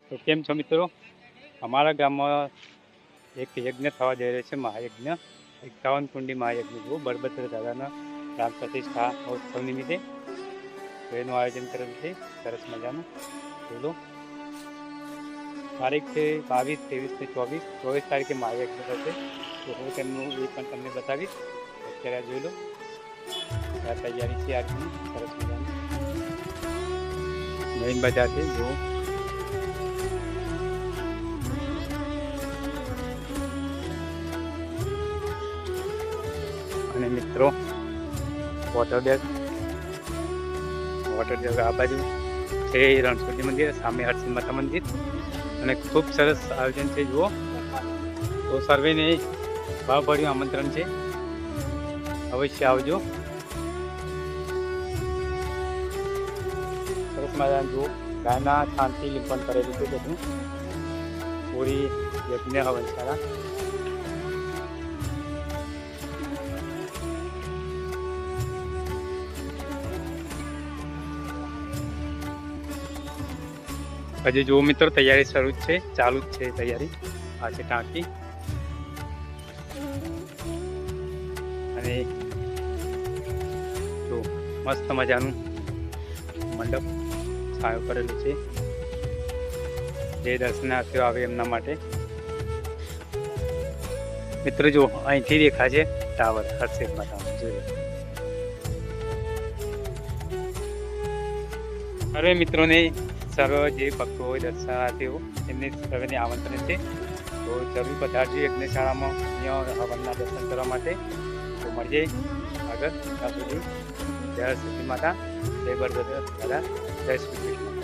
તો કેમ છો મિત્રો? અમારા ગામમાં એક યજ્ઞ થવા જઈ રહ્યો છે, મહાયજ્ઞ 51 કુંડી મહાયજ્ઞ જુઓ બળભદ્ર દાદાના પ્રાણ પ્રતિષ્ઠા ઉત્સવ નિમિત્તે. તો એનું આયોજન કરેલું છે સરસ મજાનું. બોલો, તારીખ છે 22, 23 ને 24 તારીખે મહાયજ્ઞ થશે. તો હું તેમનું એ પણ તમને બતાવીશ. અત્યારે જોઈ લો આ તૈયારી છે આજની સરસ મજાની. મેઇન બજાર છે જુઓ. અને મિત્રો વોટર ડેક આ બાજુ છે રણછોડજી મંદિર, સામે હરસિદ્ધ માતા મંદિર, અને ખૂબ સરસ આયોજન છે જુઓ. તો સર્વેને ભાવભર્યું આમંત્રણ છે, અવશ્ય આવજો. સરસ મજાનું જુઓ, ગાયના શાંતિ લીંપણ કરેલું છે બધું, પૂરી યજ્ઞ હવનશાળા. હજી જુઓ મિત્રો, તૈયારી શરૂ જ છે, ચાલુ જ છે તૈયારી. આ છે ટાંકી, અને જો મસ્ત મજાનું મંડપ છાયો કરેલું છે, જે દર્શનાર્થીઓ આવે એમના માટે. મિત્રો જો અહીંથી દેખાશે ટાવર હરસિદ્ધ માતાનું, જોઈએ. હવે મિત્રોને સર્વ જે ભક્તો હોય, દર્શનાર્થીઓ, એમને સર્વેને આમંત્રણ છે. તો જરૂર પધારજો યજ્ઞશાળામાં અહીંયા હવનના દર્શન કરવા માટે. તો મળીએ આગળ. ત્યાં સુધી જય હરસિદ્ધ માતા, જય બળભદ્ર દાદા, જય શ્રી કૃષ્ણ.